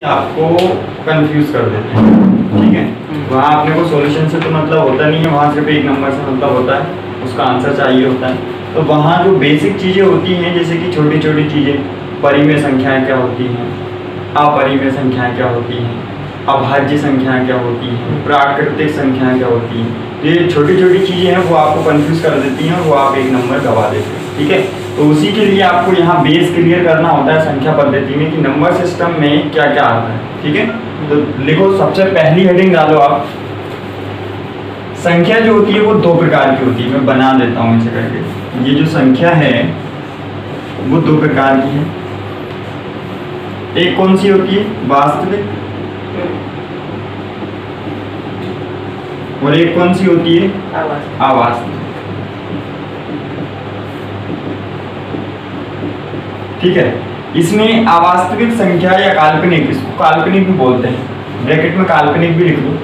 आपको कंफ्यूज कर देते हैं। ठीक है, वहाँ अपने को सॉल्यूशन से तो मतलब होता नहीं है, वहाँ सिर्फ एक नंबर से मतलब होता है, उसका आंसर चाहिए होता है। तो वहाँ जो बेसिक चीज़ें होती हैं, जैसे कि छोटी छोटी चीज़ें, परिमेय संख्याएं क्या होती हैं, अपरिमेय संख्याएं क्या होती हैं, अभाज्य संख्याएं क्या होती हैं, प्राकृतिक संख्याएं क्या होती हैं, तो ये छोटी छोटी चीज़ें हैं, वो आपको कंफ्यूज कर देती हैं और वो आप एक नंबर गवा देते हैं। ठीक है, तो उसी के लिए आपको यहाँ बेस क्लियर करना होता है संख्या पद्धति में कि नंबर सिस्टम में क्या क्या आता है। ठीक है, तो लिखो, सबसे पहली हेडिंग डालो आप, संख्या जो होती है वो दो प्रकार की होती है। मैं बना देता हूँ इसे करके। ये जो संख्या है वो दो प्रकार की है। एक कौन सी होती है, वास्तविक, और एक कौन सी होती है, अवास्तविक। ठीक है, इसमें अवास्तविक संख्या या काल्पनिक, इसको काल्पनिक भी बोलते हैं, ब्रैकेट में काल्पनिक भी लिख दो।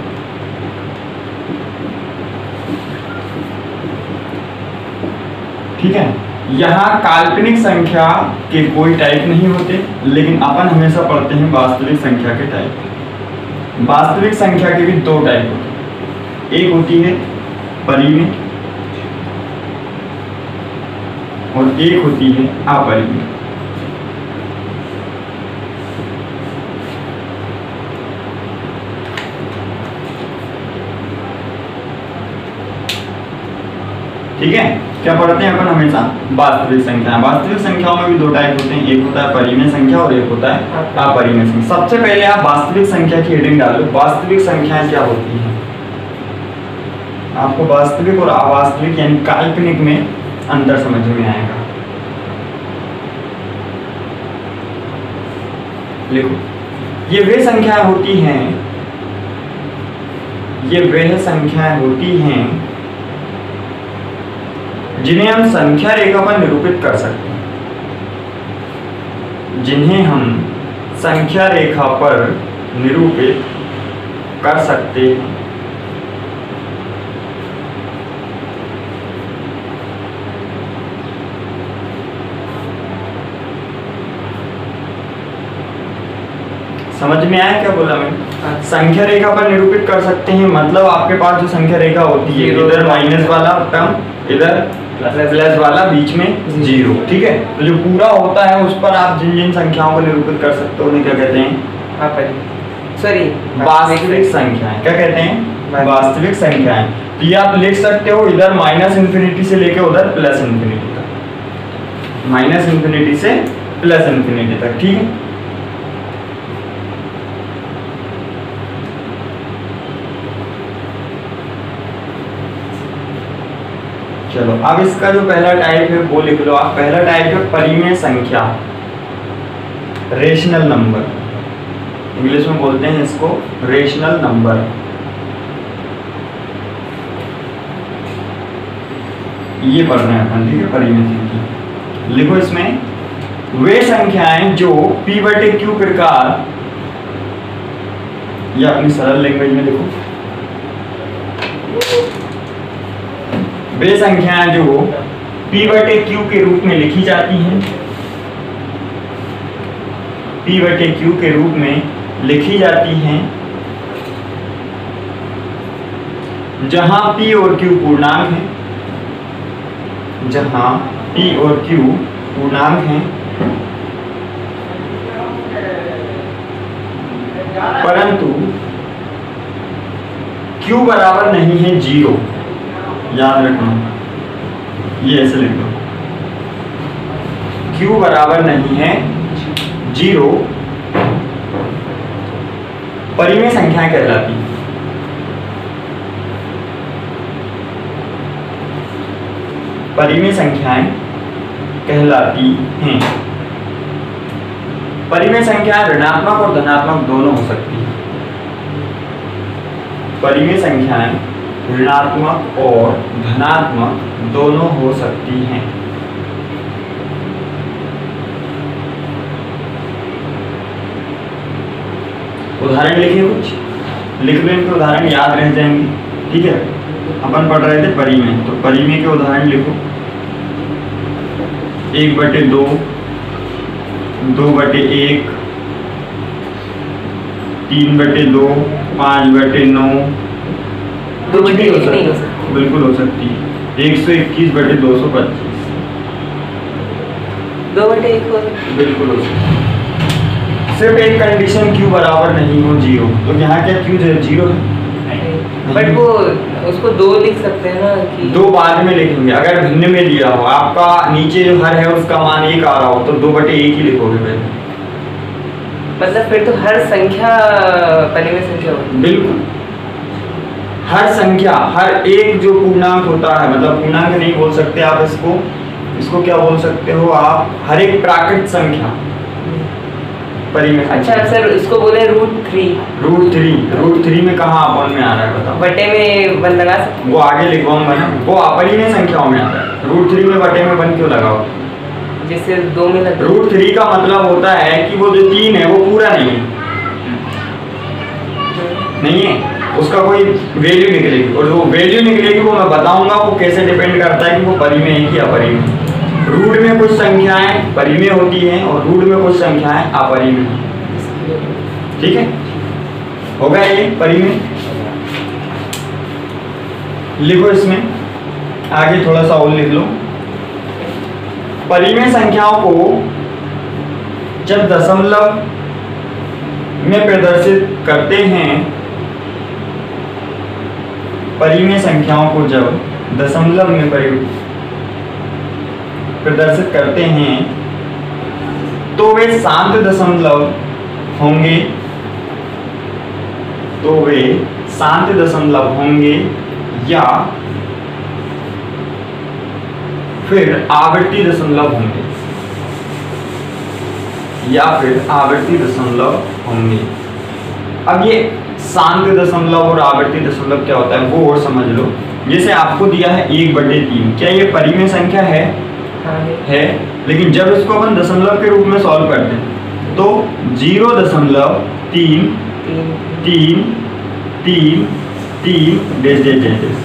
ठीक है, यहाँ काल्पनिक संख्या के कोई टाइप नहीं होते, लेकिन अपन हमेशा पढ़ते हैं वास्तविक संख्या के टाइप। वास्तविक संख्या के भी दो टाइप होते हैं, एक होती है परिमेय और एक होती है अपरिमेय। ठीक है, क्या पढ़ते हैं अपन हमेशा, वास्तविक संख्या। वास्तविक संख्याओं में भी दो टाइप होते हैं, एक होता है परिमेय संख्या और एक होता है अपरिमेय संख्या। सबसे पहले आप वास्तविक संख्या की हेडिंग डालो, वास्तविक संख्याएं क्या होती हैं। आपको वास्तविक और अवास्तविक यानी काल्पनिक में अंतर समझ में आएगा। लिखो, ये वे संख्याएं होती हैं, ये वे संख्याएं होती हैं जिन्हें हम संख्या रेखा पर निरूपित कर सकते हैं, जिन्हें हम संख्या रेखा पर निरूपित कर सकते हैं। समझ में आया क्या बोला मैंने? संख्या रेखा पर निरूपित कर सकते हैं, मतलब आपके पास जो संख्या रेखा होती है, इधर माइनस वाला टर्म, इधर प्लस वाला, बीच में जीरो। ठीक है, तो जो पूरा होता है उस पर आप जिन जिन संख्याओं को निरूपित कर सकते हो उन्हें क्या कहते हैं, सॉरी, वास्तविक संख्याएं। क्या कहते हैं, वास्तविक संख्याएं। तो ये आप लिख सकते हो इधर माइनस इन्फिनिटी से लेके उधर प्लस इन्फिनिटी तक, माइनस इन्फिनिटी से प्लस इन्फिनिटी तक। ठीक है, चलो अब इसका जो पहला टाइप है वो लिख लो आप। पहला टाइप है परिमेय संख्या, रेशनल नंबर, इंग्लिश में बोलते हैं इसको रेशनल नंबर। ये पढ़ रहे हैं अपन। ठीक है, परिमेय संख्या लिखो, इसमें वे संख्याएं जो p/q प्रकार, या अपनी सरल लैंग्वेज में लिखो, वे संख्याएं जो p/q के रूप में लिखी जाती हैं, p/q के रूप में लिखी जाती हैं, जहां p और q पूर्णांक हैं, जहां p और q पूर्णांक हैं, परंतु q बराबर नहीं है जीरो। याद रखना, ये ऐसे लिख दो, q बराबर नहीं है जीरो, परिमेय संख्याएं कहलाती हैं। परिमेय संख्याएं कहलाती हैं। परिमेय संख्याएं ऋणात्मक और धनात्मक दोनों हो सकती हैं। परिमेय संख्याएं ऋणात्मक और धनात्मक दोनों हो सकती हैं। उदाहरण लिखिए, कुछ लिख लो, इनके उदाहरण याद रह जाएंगे। ठीक है, अपन पढ़ रहे थे परिमेय, तो परिमेय के उदाहरण लिखो। 1/2, 2/1, 3/2, 5/9, 2/1 नहीं हो सकती। बिल्कुल हो सकती है। 121/225, 2/1 हो सकती। बिल्कुल हो सकती है। सिर्फ एक कंडीशन q बराबर नहीं हो 0, तो यहाँ क्या q 0 है? बट वो उसको 2 लिख सकते हैं ना कि 2 बाद में लिखेंगे। अगर भिन्न में लिया हो, आपका नीचे जो हर है उसका मान 1 आ रहा हो, तो 2/1 ही लिखोगे पहले। मतलब फिर तो हर संख्या परिमेय संख्या होगी। बिल्कुल, हर संख्या, हर एक जो पूर्णांक होता है, मतलब पूर्णांक नहीं बोल सकते आप इसको क्या बोल सकते हो आप, हर एक प्राकृत संख्या परिमेय। अच्छा सर, इसको बोले √3। √3 में कहाँ अपॉन में आ रहा है बताओ? बटे में 1 लगा सकते। वो आगे लिखवाऊंगा ना, वो अपरिमेय संख्याओं में आता है। √3 में बटे में 1 क्यों लगाओ? जिससे 2 में लग √3 का मतलब होता है कि वो जो 3 है वो पूरा नहीं है, उसका कोई वैल्यू निकलेगी, और वो वैल्यू निकलेगी वो मैं बताऊंगा वो कैसे डिपेंड करता है कि वो परिमेय है कि अपरिमेय। रूट में कुछ संख्याएं परिमेय होती हैं और रूट में कुछ संख्याएं अपरिमेय। ठीक है, होगा ये परिमेय। लिखो इसमें आगे थोड़ा सा और लिख लो। परिमेय संख्याओं को जब दशमलव में प्रदर्शित करते हैं, परिमेय संख्याओं को जब दशमलव में प्रदर्शित करते हैं तो वे शांत दशमलव होंगे, या फिर आवर्ती दशमलव होंगे, अब ये शांत दशमलव और आवर्ती दशमलव क्या होता है वो और समझ लो। जैसे आपको दिया है 1/3, क्या ये परिमेय संख्या है? है, लेकिन जब इसको अपन दशमलव के रूप में सॉल्व करते हैं तो 0.333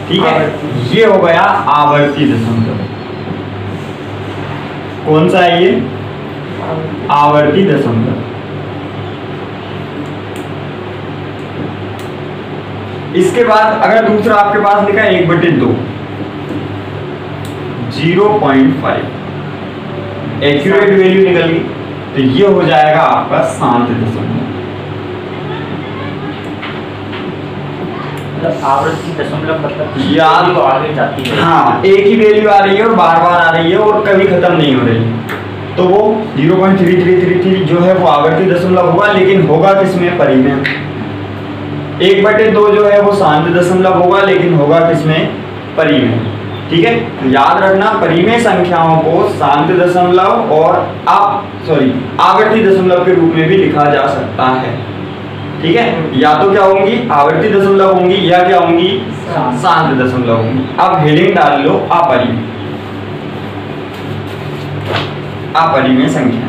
ठीक है, ये हो गया आवर्ती दशमलव। कौन सा है ये? आवर्ती दशमलव। इसके बाद अगर दूसरा आपके पास लिखा है 1/2, 0.5 एक्यूरेट वैल्यू निकल गई, तो ये हो जाएगा आपका शांत दशमलव। आवर्ती दशमलव मतलब याद वो आगे जाती है। हाँ, एक ही वैल्यू आ रही है और बार बार आ रही है और कभी खत्म नहीं हो रही, तो वो 0.3333 जो है वो आवर्ती दशमलव होगा, लेकिन होगा किसमें? परिमेय। 1/2 जो है वो शांत दशमलव होगा, लेकिन होगा किसमें? परिमेय। ठीक है, तो याद रखना परिमेय संख्याओं को शांत दशमलव और आवर्ती दशमलव के रूप में भी लिखा जा सकता है। ठीक है, या तो क्या होंगी? आवर्ती दशमलव होंगी, या क्या होंगी? शांत दशमलव होंगी। अब हेडिंग डाल लो अपरिमेय संख्या।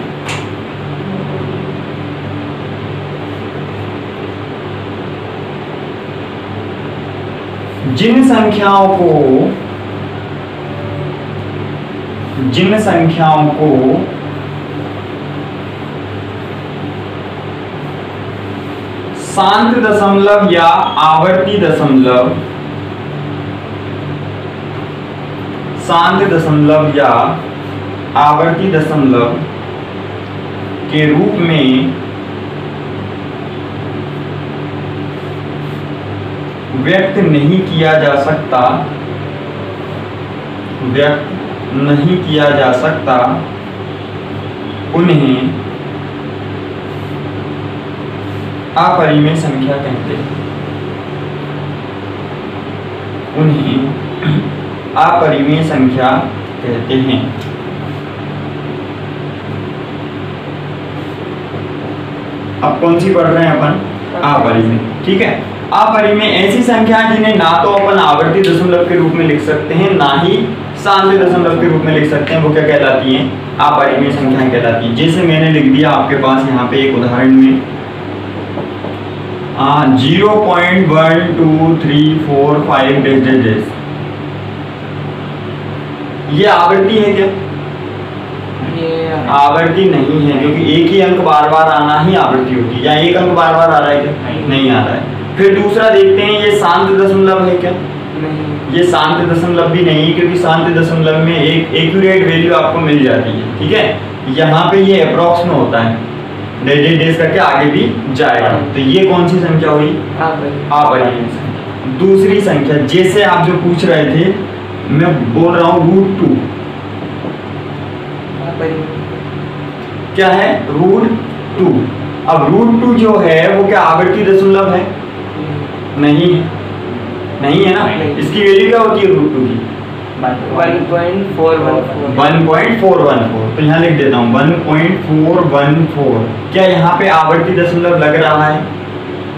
जिन संख्याओं को शांत दशमलव या आवर्ती दशमलव के रूप में व्यक्त नहीं किया जा सकता, उन्हें अपरिमेय संख्या कहते हैं। अब कौन सी पढ़ रहे हैं अपन? अपरिमेय। ठीक है, अपरिमेय ऐसी संख्या जिन्हें ना तो अपन आवर्ती दशमलव के रूप में लिख सकते हैं, ना ही शांत दशमलव के रूप में लिख सकते हैं, वो क्या कहलाती हैं? अपरिमेय संख्याएं कहलाती हैं। जैसे मैंने लिख दिया आपके पास यहाँ पे एक उदाहरण में 0.123456, ये आवर्ती है क्या? ये आवर्ती नहीं है, क्योंकि एक ही अंक बार बार आना ही आवर्ती होती है। या एक अंक बार बार आ रहा है क्या? नहीं आ रहा है। फिर दूसरा देखते हैं, ये शांत दशमलव है क्या? नहीं, ये शांत दशमलव भी नहीं, क्योंकि शांत दशमलव में एक एक्यूरेट वैल्यू आपको मिल जाती है। ठीक है, यहाँ पे ये अप्रॉक्स में होता है, डेज करके आगे भी जाएगा। तो ये कौन सी संख्या हुई? अपरिमेय संख्या। दूसरी संख्या, जैसे आप जो पूछ रहे थे, मैं बोल रहा हूँ √2 क्या है? √2। अब √2 जो है वो क्या आवर्ती दशमलव है? नहीं है, नहीं है ना। इसकी वैल्यू क्या होती है √2 की? 1.414। तो यहाँ लिख देता हूँ 1.414। क्या यहाँ पे आवर्ती दशमलव लग रहा है?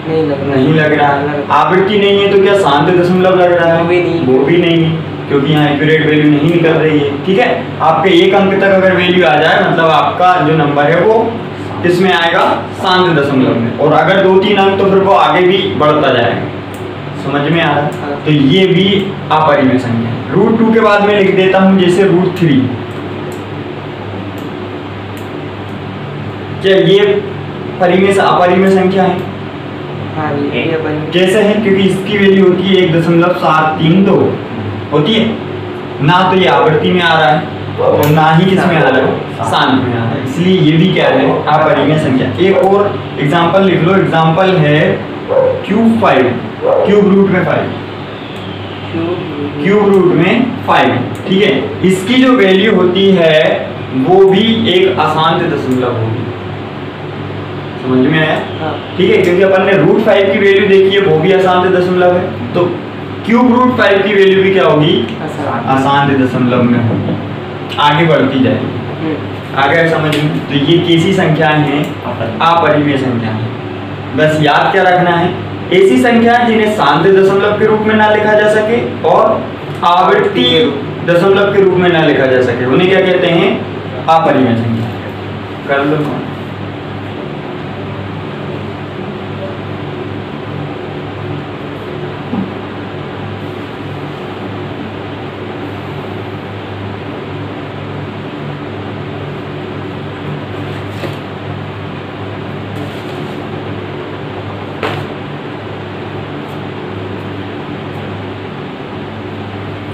नहीं लग रहा है। आवर्ती नहीं है तो क्या शांत दशमलव लग रहा है? वो भी नहीं है, क्योंकि यहाँ एक्यूरेट वैल्यू नहीं निकल रही है। ठीक है, आपके एक अंक तक अगर वैल्यू आ जाए, मतलब आपका जो नंबर है वो किसमें आएगा? शांत दशमलव में। और अगर 2-3 अंक तो फिर वो आगे भी बढ़ता जाएगा। समझ में आ रहा है? तो ये भी अपरिमेय संख्या है। √2 के बाद में लिख देता हूं जैसे √3। क्या ये परिमेय से अपरिमेय संख्या है? कैसे है? क्योंकि इसकी वैल्यू होती है 1.732 होती है ना, तो ये आवर्ती में आ रहा है और ना ही किसमें आ रहा है? शांत में आ रहा है। इसलिए ये भी क्या है? अपरिमेय संख्या। एक और एग्जांपल लिख लो। एग्जांपल है क्यूब 5, क्यूब रूट में 5, क्यूब रूट में 5। ठीक है, इसकी जो वैल्यू होती है वो भी एक अशांत दशमलव होगी। समझ में आया? ठीक है, क्योंकि अपन ने √5 की वैल्यू देखी है, वो भी अशांत दशमलव है। तो क्यूब √5 की वैल्यू भी क्या होगी? अशांत दशमलव में होगी, आगे बढ़ती जाएगी। आगे समझ में? तो ये कैसी संख्याएं हैं? अपरिमेय संख्या है। बस याद क्या रखना है? ऐसी संख्या जिन्हें शांत दशमलव के रूप में ना लिखा जा सके और आवर्ती दशमलव के रूप में ना लिखा जा सके, उन्हें क्या कहते हैं? अपरिमेय संख्या। कर लो।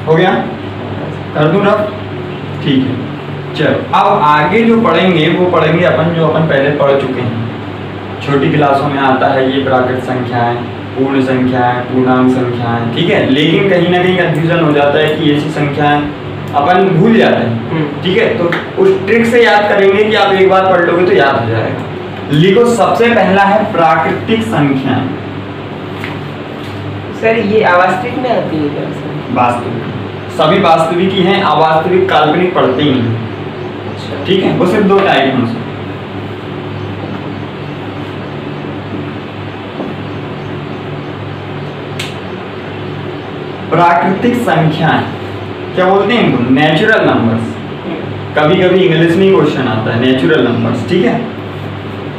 हो गया? कर दूं रफ? ठीक है, चलो अब आगे जो पढ़ेंगे वो पढ़ेंगे अपन जो अपन पहले पढ़ चुके हैं। छोटी क्लासों में आता है ये प्राकृत संख्याएं, पूर्ण संख्याएं, पूर्णांक संख्याएं। ठीक है, लेकिन कहीं ना कहीं कंफ्यूजन हो जाता है कि ऐसी संख्याएं अपन भूल जाते हैं। ठीक है, तो उस ट्रिक से याद करेंगे कि आप एक बार पढ़ लोगे तो याद हो जाएगा। लिखो, सबसे पहला है प्राकृतिक संख्याएं। सर ये अवास्तविक में आती है क्या? वास्तविक, सभी वास्तविक ही हैं, अवास्तविक काल्पनिक पढ़ते ही नहीं। ठीक है, वो सिर्फ 2 टाइप हैं। प्राकृतिक संख्याएं क्या बोलते हैं इनको? Natural numbers. कभी कभी इंग्लिश में क्वेश्चन आता है नेचुरल नंबर्स। ठीक है,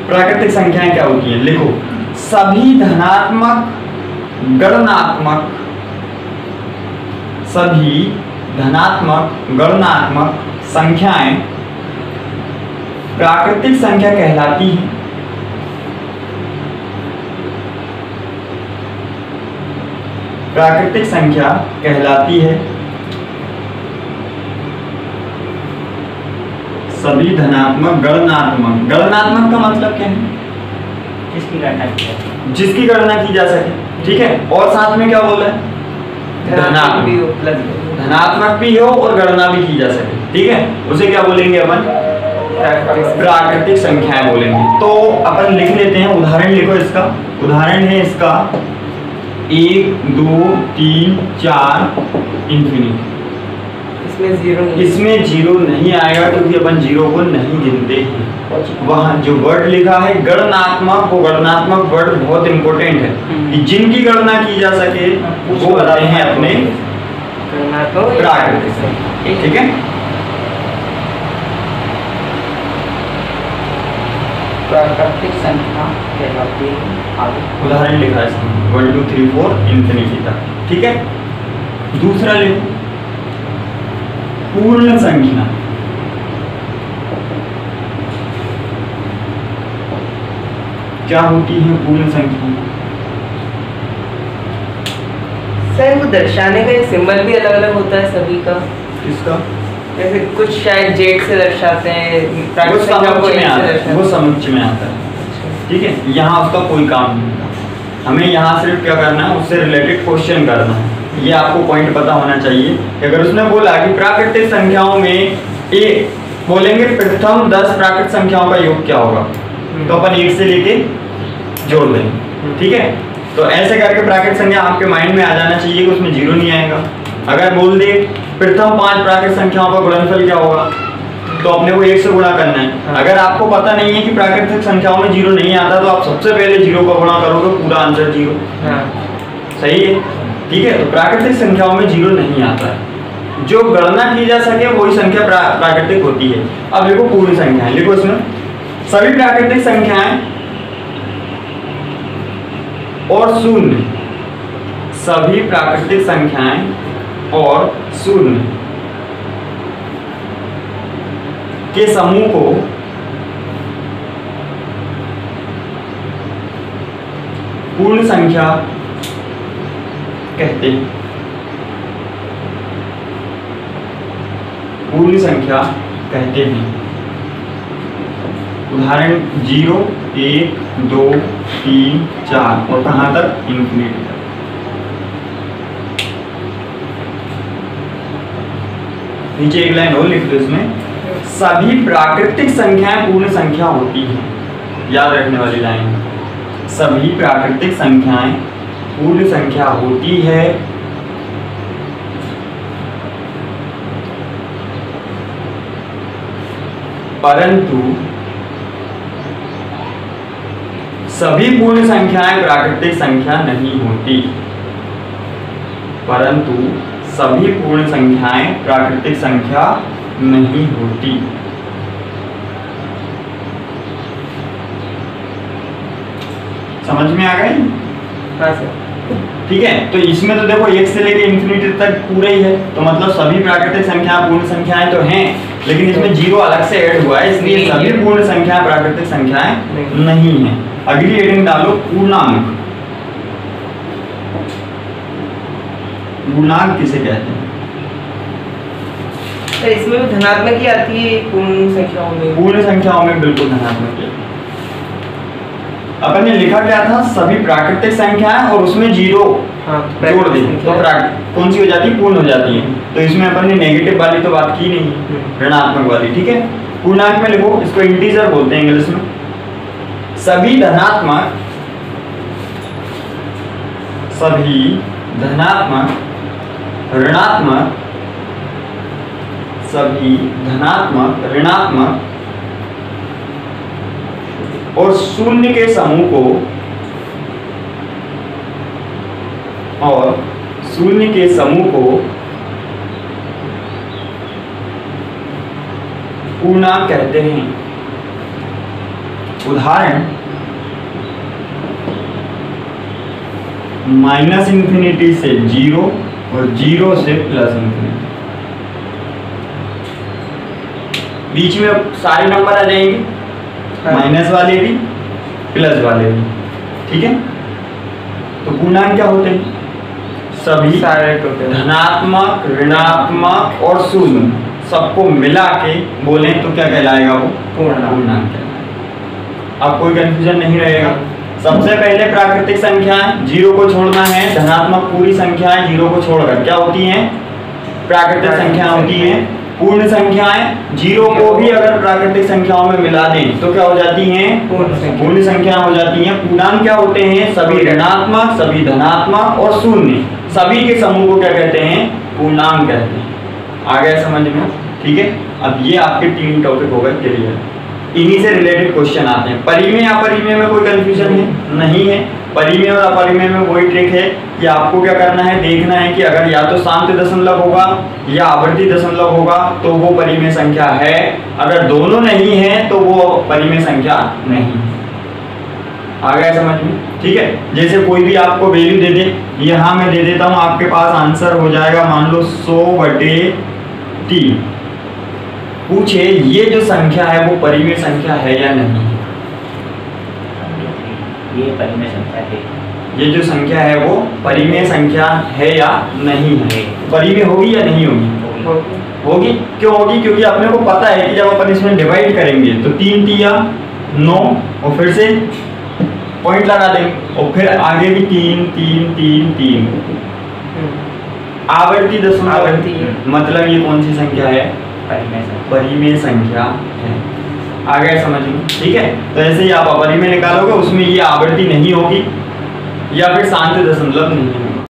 प्राकृतिक संख्याएं क्या होती हैं? लिखो, सभी धनात्मक, गणनात्मक, सभी धनात्मक, गणनात्मक संख्याएं प्राकृतिक संख्या कहलाती हैं। प्राकृतिक संख्या कहलाती है। सभी धनात्मक, गणनात्मक। गणनात्मक का मतलब क्या है? जिसकी गणना की जा सके। जिसकी गणना की जा सके। ठीक है, और साथ में क्या बोला है? धनात्मक भी हो, धनात्मक भी हो और गणना भी की जा सके। ठीक है, उसे क्या बोलेंगे अपन? प्राकृतिक संख्याएं बोलेंगे। तो अपन लिख लेते हैं, उदाहरण लिखो इसका। उदाहरण है इसका 1, 2, 3, 4 इंफिनिटी। इसमें जीरो नहीं आएगा क्योंकि अपन जीरो को नहीं गिनते हैं। वहाँ जो वर्ड लिखा है गणनात्मक, वो गणनात्मक वर्ड बहुत इंपॉर्टेंट है कि जिनकी गणना की जा सके वो बताते हैं अपने प्राकृतिक। ठीक है, प्राकृतिक संख्या कहलाती है। उदाहरण लिखा है इसमें 1, 2, 3, 4 इंफिनिटी तक। ठीक है, दूसरा लिखो पूर्ण संख्या। क्या होती है पूर्ण संख्या? सर वो दर्शाने का सिंबल भी अलग अलग होता है सभी का। किसका? जैसे कुछ शायद जेड से दर्शाते हैं, वो समुच्चय में आता है, वो समुच्चय में आता है। ठीक है, यहाँ उसका कोई काम नहीं होता। हमें यहाँ सिर्फ क्या करना है, उससे रिलेटेड क्वेश्चन करना है। ये आपको पॉइंट पता होना चाहिए कि अगर उसने बोला कि प्राकृतिक संख्याओं में एक बोलेंगे प्रथम 10 प्राकृतिक संख्याओं का योग क्या होगा, तो अपन 1 से लेके जोड़ देंगे। ठीक है, तो ऐसे करके प्राकृतिक संख्या आपके माइंड में आ जाना चाहिए कि उसमें 0 नहीं आएगा। अगर बोल दे प्रथम 5 प्राकृतिक संख्याओं का गुणनफल क्या होगा, तो अपने को 1 से गुणा करना है। अगर आपको पता नहीं है कि प्राकृतिक संख्याओं में 0 नहीं आता, तो आप सबसे पहले 0 का गुणा करोगे, पूरा आंसर 0। सही है, ठीक है। तो प्राकृतिक संख्याओं में 0 नहीं आता है। जो गणना की जा सके वही संख्या प्राकृतिक होती है। अब देखो पूर्ण संख्याएं, लिखो इसमें सभी प्राकृतिक संख्याएं और शून्य, सभी प्राकृतिक संख्याएं और शून्य के समूह को पूर्ण संख्या कहते हैं। पूर्ण संख्या कहते हैं। उदाहरण 0, 1, 2, 3, 4 और कहां तक, इंफिनिटी तक। नीचे एक लाइन और लिख दो, इसमें सभी प्राकृतिक संख्याएं पूर्ण संख्या होती हैं। याद रखने वाली लाइन, सभी प्राकृतिक संख्याएं पूर्ण संख्या होती है, परंतु सभी पूर्ण संख्याएं प्राकृतिक संख्या नहीं होती। परंतु सभी पूर्ण संख्याएं प्राकृतिक संख्या नहीं होती। समझ में आ गई? हाँ सर। ठीक है, तो इसमें तो देखो 1 से लेके इंफिनिटी तक पूरा ही है, तो मतलब सभी प्राकृतिक संख्या पूर्ण संख्याएं तो हैं, लेकिन इसमें 0 अलग से ऐड हुआ है, इसलिए सभी पूर्ण संख्या प्राकृतिक संख्याएं नहीं है। अगली हेडिंग डालो पूर्णांक। पूर्णांक किसे कहते हैं? सर इसमें भी धनात्मक ही आती है पूर्ण संख्याओं में। पूर्ण संख्याओं में बिल्कुल धनात्मक है। अपन ने लिखा क्या था, सभी प्राकृतिक संख्याएं और उसमें 0 जोड़ दी तो कौन सी हो जाती है, पूर्ण हो जाती है। तो इसमें अपन ने नेगेटिव वाली तो बात की नहीं, ऋणात्मक वाली। ठीक है, पूर्णांक में लिखो, इसको इंटीजर बोलते हैं इंग्लिश में। सभी धनात्मक, सभी धनात्मक, ऋणात्मक, सभी धनात्मक, ऋणात्मक और शून्य के समूह को, और शून्य के समूह को पूर्णांक कहते हैं। उदाहरण माइनस इंफिनिटी से 0 और 0 से प्लस इंफिनिटी। बीच में सारे नंबर आ जाएंगे, माइनस वाले भी प्लस वाले भी। ठीक है, तो पूर्णांक क्या होते हैं, सभी सारे धनात्मक, ऋणात्मक और शून्य सबको मिला के बोले तो क्या कहलाएगा, वो पूर्णांक कहलाएगा। अब कोई कंफ्यूजन नहीं रहेगा। सबसे पहले प्राकृतिक संख्याएं, 0 को छोड़ना है, धनात्मक पूरी संख्याएं 0 को छोड़कर क्या होती हैं, प्राकृतिक संख्या होती हैं। पूर्ण संख्याएं 0 को भी अगर प्राकृतिक संख्याओं में मिला दें तो क्या हो जाती हैं, पूर्ण संख्या हो जाती हैं। पूर्णांक क्या होते हैं, सभी ऋणात्मक, सभी धनात्मक और शून्य सभी के समूह को क्या कहते हैं, पूर्णांक कहते हैं। आ गया समझ में? ठीक है, अब ये आपके 3 टॉपिक हो गए क्लियर। इन्हीं से रिलेटेड क्वेश्चन आते हैं। परिमेय अपरिमेय में कोई कंफ्यूजन है नहीं है। परिमेय और अपरिमेय में वही ट्रिक है कि आपको क्या करना है, देखना है कि अगर या तो शांत दशमलव होगा या आवर्ती दशमलव होगा तो वो परिमेय संख्या है, अगर दोनों नहीं है तो वो परिमेय संख्या नहीं है। आ गया समझ में? ठीक है, जैसे कोई भी आपको वैल्यू दे दे, यहाँ मैं दे देता हूँ, आपके पास आंसर हो जाएगा मान लो 100/3। पूछे ये जो संख्या है वो परिमेय संख्या है या नहीं? ये परिमेय संख्या है। ये जो संख्या है वो परिमेय संख्या है या नहीं है। परिमेय होगी या नहीं होगी? होगी। क्यों होगी? क्योंकि अपने को पता है कि जब अपन इसमें डिवाइड करेंगे तो 3 तिया 9 और फिर से पॉइंट लगा देंगे और फिर आगे भी 3 3 3 3 आवर्ती दशमलव आवर्ती है। मतलब ये कौन सी संख्या है? परिमेय संख्या। परिमेय संख्या है। आ गया समझ में? ठीक है। तो ऐसे ही आप अपरिमेय निकालोगे, उसमें ये आवर्ती नहीं होगी या फिर शांत दशमलव नहीं होगी।